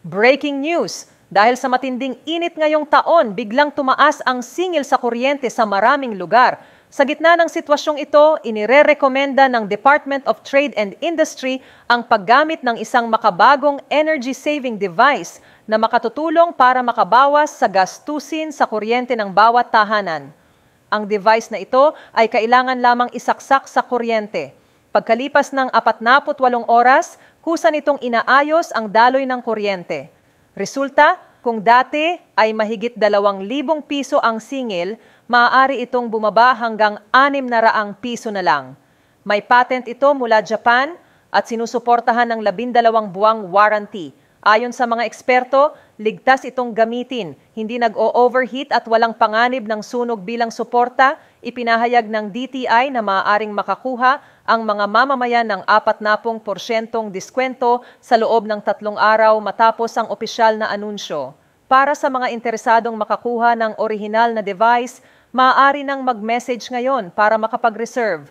Breaking news! Dahil sa matinding init ngayong taon, biglang tumaas ang singil sa kuryente sa maraming lugar. Sa gitna ng sitwasyong ito, inire-rekomenda ng Department of Trade and Industry ang paggamit ng isang makabagong energy-saving device na makatutulong para makabawas sa gastusin sa kuryente ng bawat tahanan. Ang device na ito ay kailangan lamang isaksak sa kuryente. Pagkalipas ng 48 oras, kusa nitong inaayos ang daloy ng kuryente. Resulta, kung dati ay mahigit 2,000 piso ang singil, maaari itong bumaba hanggang 600 piso na lang. May patent ito mula Japan at sinusuportahan ng 12 buwang warranty. Ayon sa mga eksperto, ligtas itong gamitin, hindi nag-o-overheat at walang panganib ng sunog bilang suporta. Ipinahayag ng DTI na maaaring makakuha ang mga mamamayan ng 40% diskwento sa loob ng 3 araw matapos ang opisyal na anunsyo. Para sa mga interesadong makakuha ng orihinal na device, maaari nang mag-message ngayon para makapag-reserve.